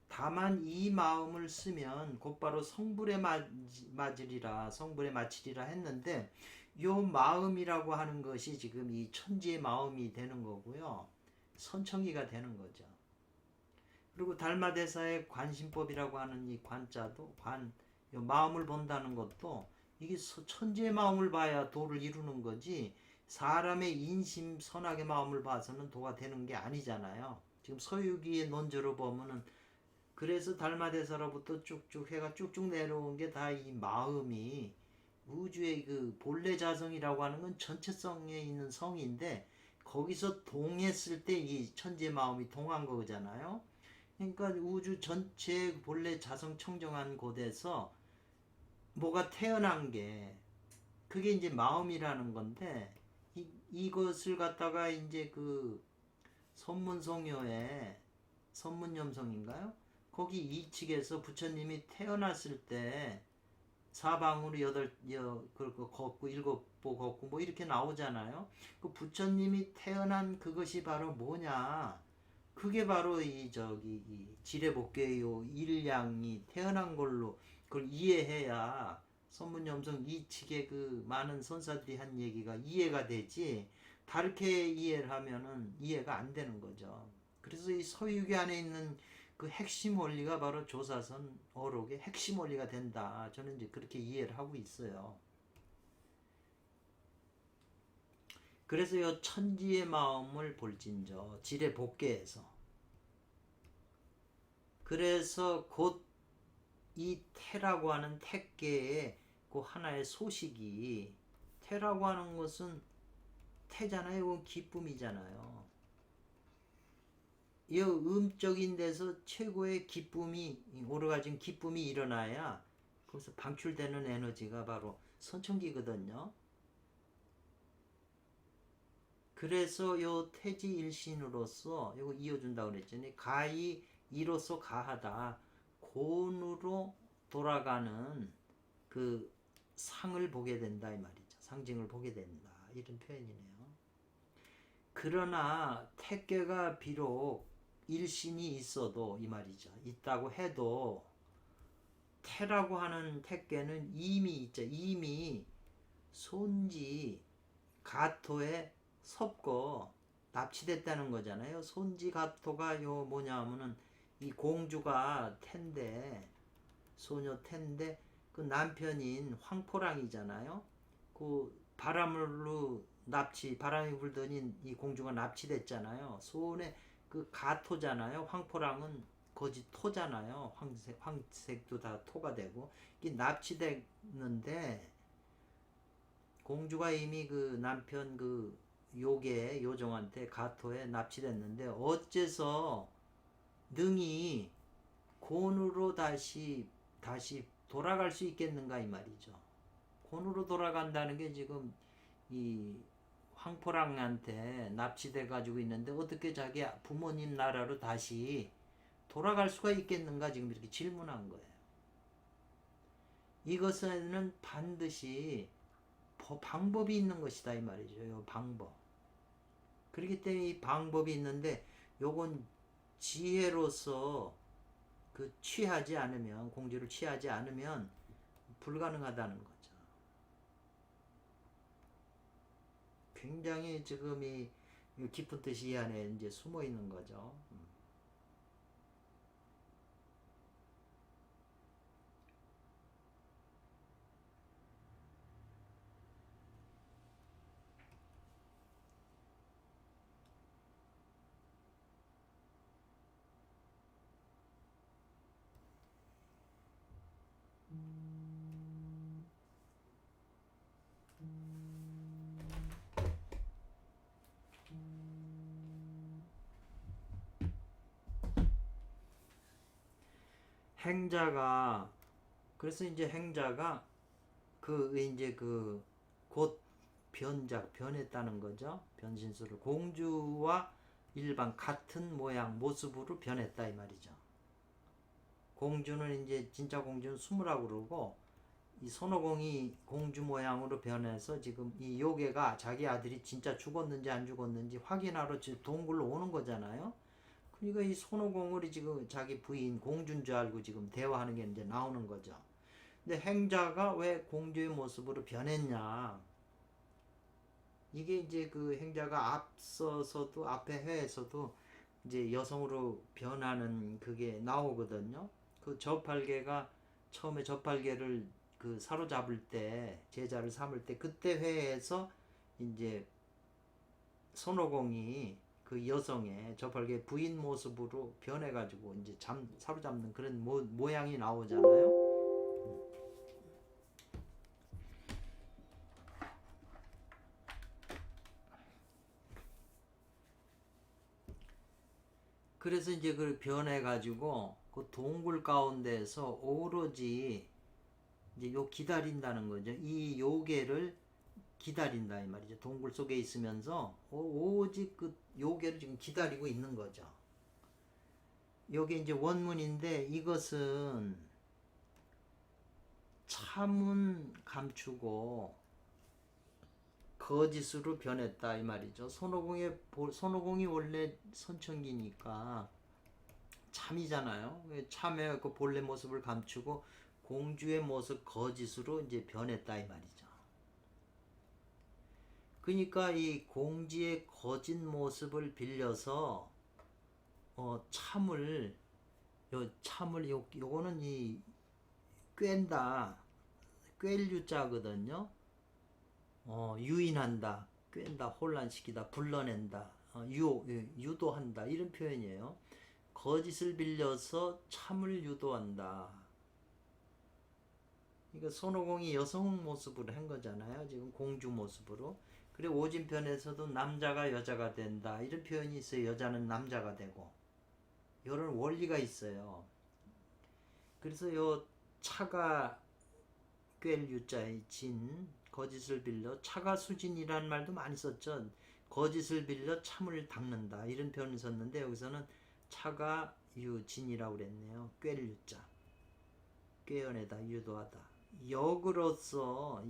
다만 이 마음을 쓰면 곧바로 성불에 맞으리라, 성불에 마치리라 했는데, 요 마음이라고 하는 것이 지금 이 천지의 마음이 되는 거고요. 선천기가 되는 거죠. 그리고 달마대사의 관심법이라고 하는 이 관자도 요 마음을 본다는 것도 이게 천지의 마음을 봐야 도를 이루는 거지, 사람의 인심 선악의 마음을 봐서는 도가 되는 게 아니잖아요. 지금 서유기의 논조로 보면은 그래서 달마대사로부터 쭉쭉 해가 쭉쭉 내려온 게 다 이 마음이 우주의 그 본래 자성이라고 하는 건 전체성에 있는 성인데 거기서 동했을 때 이 천지의 마음이 동한 거잖아요. 그러니까 우주 전체 본래 자성 청정한 곳에서 뭐가 태어난 게 그게 이제 마음이라는 건데 이것을 갖다가 이제 그 선문성효의 선문염성인가요? 거기 이 측에서 부처님이 태어났을 때 사방으로 그 걷고 일곱 보 걷고 뭐 이렇게 나오잖아요. 그 부처님이 태어난 그것이 바로 뭐냐? 그게 바로 이 지레복계요 일량이 태어난 걸로 그걸 이해해야 선문염성 이 측의 그 많은 선사들이 한 얘기가 이해가 되지. 다르게 이해를 하면은 이해가 안 되는 거죠. 그래서 이 서유기 안에 있는 그 핵심 원리가 바로 조사선 어록의 핵심 원리가 된다. 저는 이제 그렇게 이해를 하고 있어요. 그래서 이 천지의 마음을 볼진저 지레 복계에서 그래서 곧 이 태라고 하는 태계의 그 하나의 소식이 태라고 하는 것은 태잖아요. 기쁨이잖아요. 이 음적인 데서 최고의 기쁨이 오르가진 기쁨이 일어나야 거기서 방출되는 에너지가 바로 선천기거든요. 그래서 요 태지일신으로서 요거 이어준다고 그랬잖아요. 가히 이로써 가하다. 곤으로 돌아가는 그 상을 보게 된다 이 말이죠. 상징을 보게 된다. 이런 표현이네요. 그러나 택계가 비록 일신이 있어도 이 말이죠. 있다고 해도 태라고 하는 택계는 이미 있죠. 이미 손지 가토에 섭거 납치됐다는 거잖아요. 손지 가토가 요 뭐냐면은 이 공주가 텐데 소녀 텐데 그 남편인 황포랑이잖아요. 그 바람으로 바람이 불더니 이 공주가 납치됐잖아요. 손에 그 가토잖아요. 황포랑은 거짓 토잖아요. 황색도 다 토가 되고 이게 납치됐는데 공주가 이미 그 남편 그 요정한테 가토에 납치됐는데 어째서 능히 곤으로 다시 돌아갈 수 있겠는가 이 말이죠. 곤으로 돌아간다는 게 지금 이 황포랑한테 납치돼 가지고 있는데 어떻게 자기 부모님 나라로 다시 돌아갈 수가 있겠는가 지금 이렇게 질문한 거예요. 이것에는 반드시 방법이 있는 것이다 이 말이죠. 이 방법. 그렇기 때문에 이 방법이 있는데 요건 지혜로서 그 취하지 않으면 공주를 취하지 않으면 불가능하다는 거죠. 굉장히 지금 이 깊은 뜻이 이 안에 이제 숨어 있는 거죠. 행자가 그래서 이제 행자가 그 이제 그 곧 변했다는 거죠. 변신수를 공주와 일반 같은 모양 모습으로 변했다 이 말이죠. 공주는 이제 진짜 공주는 수무라고 그러고 이 손오공이 공주 모양으로 변해서 지금 이 요괴가 자기 아들이 진짜 죽었는지 안 죽었는지 확인하러 지금 동굴로 오는 거잖아요. 그러니까 이 손오공을 지금 자기 부인 공주인 줄 알고 지금 대화하는 게 이제 나오는 거죠. 근데 행자가 왜 공주의 모습으로 변했냐? 이게 이제 그 행자가 앞서서도 앞에 회에서도 이제 여성으로 변하는 그게 나오거든요. 그 저팔계가 처음에 저팔계를 그 사로잡을 때 제자를 삼을 때 그때 회에서 이제 손오공이 그 여성의 저팔계 부인 모습으로 변해가지고 이제 사로잡는 그런 모양이 나오잖아요. 그래서 이제 그 변해가지고 그 동굴 가운데서 오로지 이제 요 기다린다는 거죠. 이 요괴를 기다린다 이 말이죠. 동굴 속에 있으면서 오직 그 요괴를 지금 기다리고 있는 거죠. 요게 이제 원문인데 이것은 참은 감추고 거짓으로 변했다 이 말이죠. 손오공이 원래 선천기니까 참이잖아요. 참에 그 본래 모습을 감추고 공주의 모습 거짓으로 이제 변했다 이 말이죠. 그러니까 이 공주의 거짓 모습을 빌려서 참을 요거는 이 꿰다 꿰일 유자거든요. 유인한다, 꿰다, 혼란시키다, 불러낸다, 유도한다 이런 표현이에요. 거짓을 빌려서 참을 유도한다. 그러니까 손오공이 여성 모습으로 한 거잖아요. 지금 공주 모습으로. 그리고 오진편에서도 남자가 여자가 된다 이런 표현이 있어요. 여자는 남자가 되고 이런 원리가 있어요. 그래서 요 차가 꿰일 유자의 진 거짓을 빌려 차가 수진이라는 말도 많이 썼죠. 거짓을 빌려 참을 닦는다 이런 표현을 썼는데 여기서는 차가 유진이라고 그랬네요. 꿰일 유자 꿰어내다 유도하다 역으로서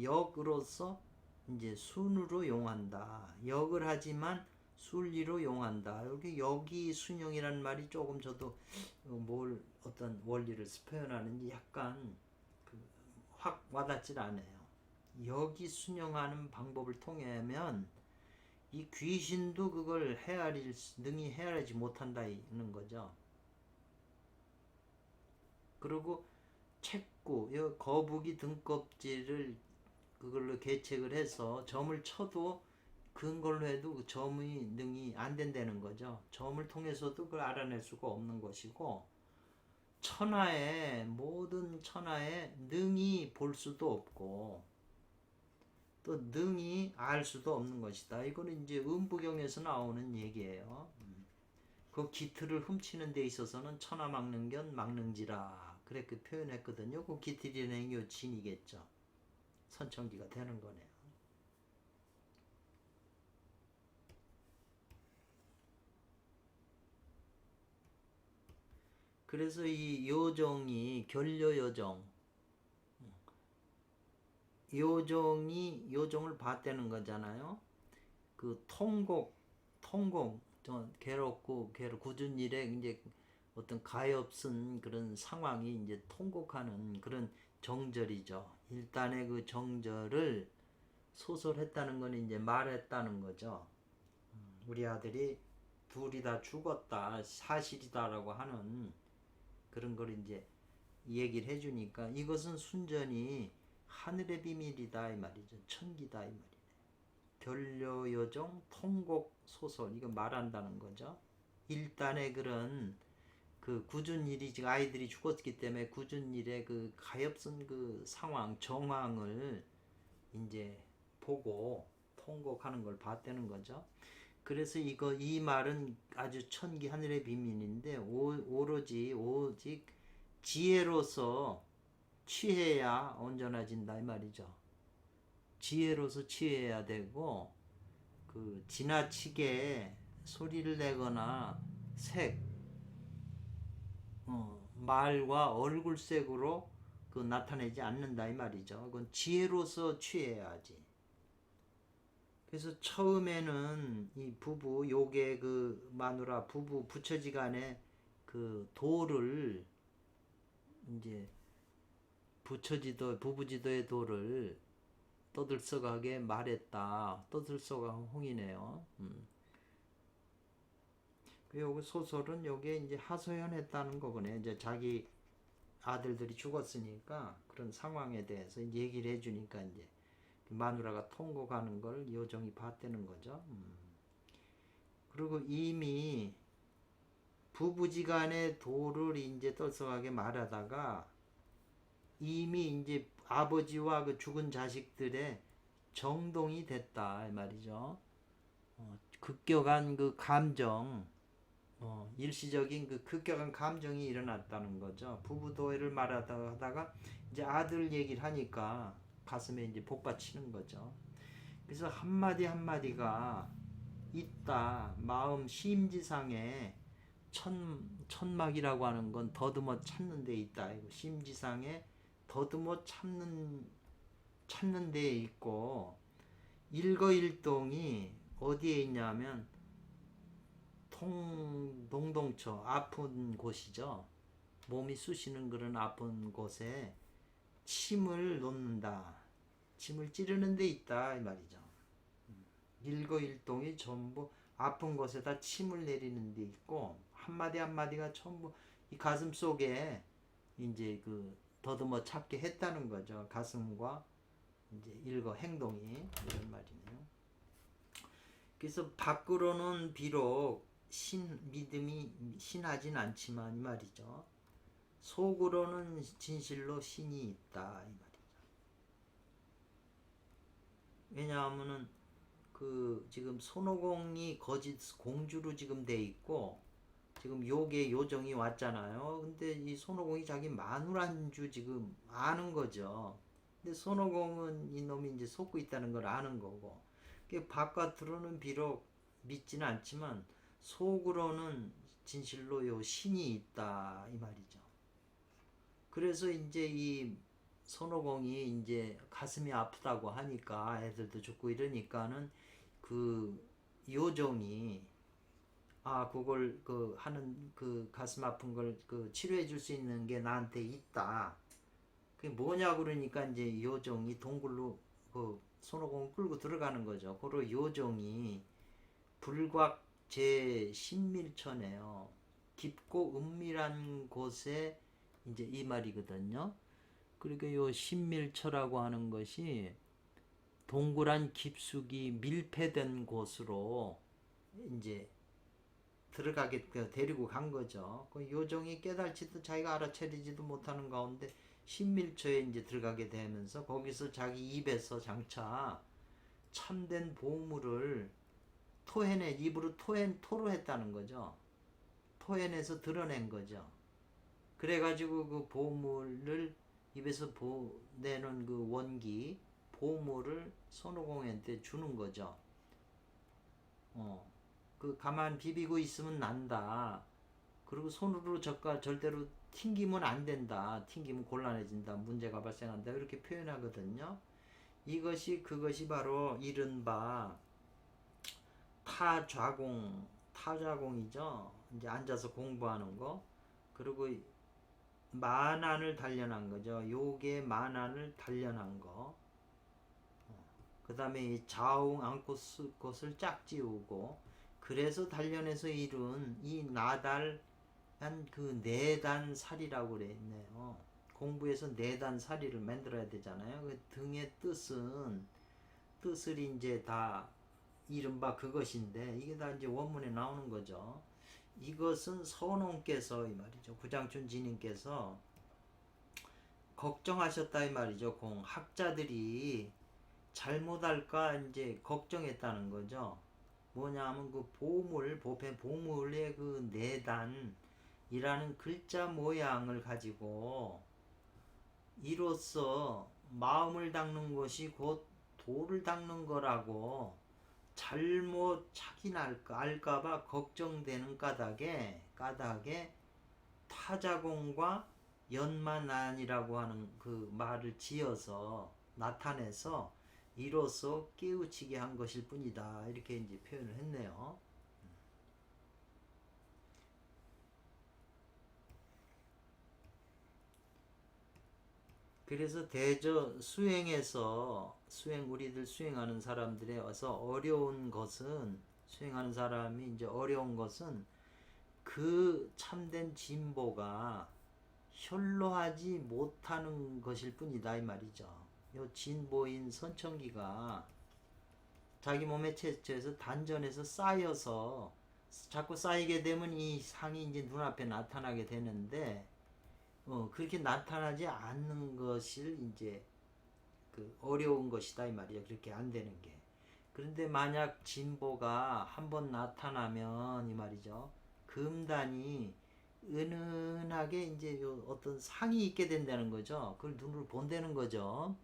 이제 순으로 용한다. 역을 하지만 순리로 용한다. 여기 순용이라는 말이 조금 저도 어떤 원리를 표현하는지 약간 확 와닿질 않아요. 여기 순용하는 방법을 통하면 이 귀신도 그걸 능히 헤아리지 못한다는 거죠. 그리고 책구, 거북이 등껍질을 그걸로 계책을 해서 점을 쳐도 그걸로 해도 그 점이 능이 안 된다는 거죠. 점을 통해서도 그걸 알아낼 수가 없는 것이고 모든 천하에 능이 볼 수도 없고 또 능이 알 수도 없는 것이다. 이거는 이제 음부경에서 나오는 얘기예요. 그 기틀을 훔치는 데 있어서는 천하망능견 망능지라 그렇게 표현했거든요. 그 기틀이라는 게 진이겠죠. 선천기가 되는 거네요. 그래서 이 요정이 요정을 봤다는 거잖아요. 그 괴롭고 굳은 일에 이제 어떤 가엾은 그런 상황이 이제 통곡하는 그런 정절이죠. 일단의 그 정절을 소설했다는 건 이제 말했다는 거죠. 우리 아들이 둘이 다 죽었다, 사실이다라고 하는 그런 걸 이제 얘기를 해주니까 이것은 순전히 하늘의 비밀이다 이 말이죠. 천기다 이 말이네. 결려요정 통곡 소설 이거 말한다는 거죠. 일단의 그런 그 굳은 일이 지금 아이들이 죽었기 때문에 굳은 일의 그 가엾은 그 상황 정황을 이제 보고 통곡하는 걸 봤다는 거죠. 그래서 이 말은 아주 천기 하늘의 비밀인데 오직 지혜로서 취해야 온전해진다 이 말이죠. 지혜로서 취해야 되고 그 지나치게 소리를 내거나 말과 얼굴색으로 그 나타내지 않는다 이 말이죠. 그건 지혜로서 취해야지. 그래서 처음에는 이 부부 요게 그 마누라 부부 부처지간에 그 도를 이제 부부지도의 도를 떠들썩하게 말했다. 떠들썩한 홍이네요. 여기 소설은 요게 이제 하소연했다는 거거든요. 이제 자기 아들들이 죽었으니까 그런 상황에 대해서 얘기를 해주니까 이제 마누라가 통곡하는 걸 요정이 봤다는 거죠. 그리고 이미 부부지간의 도를 이제 떨썩하게 말하다가 이미 이제 아버지와 그 죽은 자식들의 정동이 됐다 이 말이죠. 급격한 그 감정 일시적인 그 급격한 감정이 일어났다는 거죠. 부부도회를 말하다가 이제 아들 얘기를 하니까 가슴에 이제 복받치는 거죠. 그래서 한마디 한마디가 있다. 마음 심지상에 천막이라고 하는 건 더듬어 찾는 데 있다. 심지상에 더듬어 찾는 데 있고, 일거일동이 어디에 있냐면 동동처 아픈 곳이죠. 몸이 쑤시는 그런 아픈 곳에 침을 놓는다. 침을 찌르는 데 있다 이 말이죠. 일거일동이 전부 아픈 곳에다 침을 내리는 데 있고, 한마디 한마디가 전부 이 가슴 속에 이제 그 더듬어 찾게 했다는 거죠. 가슴과 이제 일거 행동이 이런 말이네요. 그래서 밖으로는 비록 믿음이 신하진 않지만 이 말이죠. 속으로는 진실로 신이 있다 이 말이죠. 왜냐하면은 그 지금 손오공이 거짓 공주로 지금 돼 있고, 지금 요게 요정이 왔잖아요. 근데 이 손오공이 자기 마누라인 줄 지금 아는 거죠. 근데 손오공은 이놈이 이제 속고 있다는 걸 아는 거고, 바깥으로는 비록 믿지는 않지만 속으로는 진실로 요 신이 있다 이 말이죠. 그래서 이제 이 손오공이 이제 가슴이 아프다고 하니까, 애들도 죽고 이러니까는 그 요정이 그걸 그 하는 그 가슴 아픈 걸 그 치료해 줄 수 있는 게 나한테 있다. 그게 뭐냐 그러니까 이제 요정이 동굴로 그 손오공을 끌고 들어가는 거죠. 그리고 요정이 불곽 제 신밀천에요. 깊고 은밀한 곳에 이제 이 말이거든요. 그러니까 요 신밀처라고 하는 것이 동그란 깊숙이 밀폐된 곳으로 이제 들어가게 데리고 간 거죠. 그 요정이 깨달지도 자기가 알아차리지도 못하는 가운데 신밀처에 이제 들어가게 되면서 거기서 자기 입에서 장차 참된 보물을 입으로 토로했다는 거죠. 토해내서 드러낸 거죠. 그래가지고 그 보물을 입에서 내는 그 원기 보물을 손오공한테 주는 거죠. 그 가만 비비고 있으면 난다. 그리고 손으로 절대로 튕기면 안 된다. 튕기면 곤란해진다. 문제가 발생한다. 이렇게 표현하거든요. 그것이 바로 이른바 타좌공이죠. 이제 앉아서 공부하는 거. 그리고 만안을 단련한 거죠. 요게 만안을 단련한 거. 그 다음에 이 좌웅 안고 것을 짝지우고, 그래서 단련해서 이룬 이 나달한 그 내단살이라고 그랬네요. 공부해서 내단살이를 만들어야 되잖아요. 그 등의 뜻을 이제 다 이른바 그것인데, 이게 다 이제 원문에 나오는 거죠. 이것은 선홍께서 이 말이죠. 구장춘 지님께서 걱정하셨다 이 말이죠. 학자들이 잘못할까 이제 걱정했다는 거죠. 뭐냐면 그 보물의 그 내단이라는 글자 모양을 가지고 이로써 마음을 닦는 것이 곧 도를 닦는 거라고 잘못 알까봐 걱정되는 까닭에 타자공과 연만안이라고 하는 그 말을 지어서 나타내서 이로써 깨우치게 한 것일 뿐이다. 이렇게 이제 표현을 했네요. 그래서 대저 우리들 수행하는 사람들에 와서 수행하는 사람이 이제 어려운 것은 그 참된 진보가 현로하지 못하는 것일 뿐이다 이 말이죠. 요 진보인 선천기가 자기 몸의 체에서 단전에서 쌓여서 자꾸 쌓이게 되면 이 상이 이제 눈앞에 나타나게 되는데, 그렇게 나타나지 않는 것을 이제 그 어려운 것이다 이 말이죠. 그렇게 안 되는 게. 그런데 만약 진보가 한번 나타나면 이 말이죠. 금단이 은은하게 이제 요 어떤 상이 있게 된다는 거죠. 그걸 눈으로 본다는 거죠.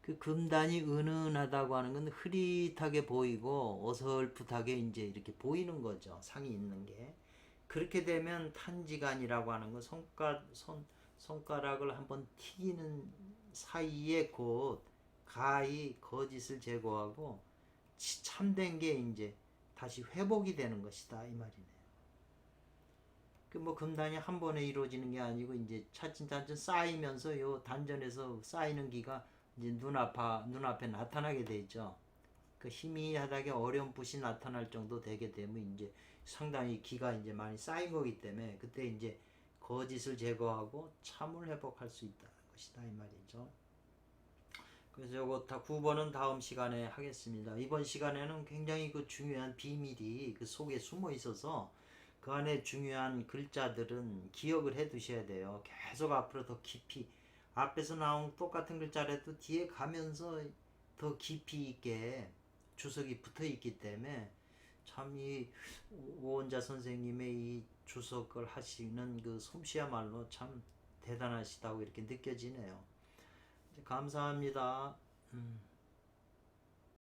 그 금단이 은은하다고 하는 건 흐릿하게 보이고 어설풋하게 이제 이렇게 보이는 거죠. 상이 있는 게. 그렇게 되면 탄지간이라고 하는 건 손가락을 한번 튀기는 사이에 곧 가히 거짓을 제거하고 참된 게 이제 다시 회복이 되는 것이다 이 말이네요. 그 뭐 금단이 한 번에 이루어지는 게 아니고 이제 차츰차츰 쌓이면서 요 단전에서 쌓이는 기가 이제 눈앞에 나타나게 되죠. 그 희미하다게 어렴풋이 나타날 정도 되게 되면 이제 상당히 기가 이제 많이 쌓인 거기 때문에 그때 이제 거짓을 제거하고 참을 회복할 수 있다는 것이다 이 말이죠. 그래서 요거 다 9번은 다음 시간에 하겠습니다. 이번 시간에는 굉장히 그 중요한 비밀이 그 속에 숨어 있어서 그 안에 중요한 글자들은 기억을 해 두셔야 돼요. 계속 앞으로 더 깊이 앞에서 나온 똑같은 글자라도 뒤에 가면서 더 깊이 있게 주석이 붙어 있기 때문에 참 이 오원자 선생님의 이 주석을 하시는 그 솜씨야말로 참 대단하시다고 이렇게 느껴지네요. 감사합니다.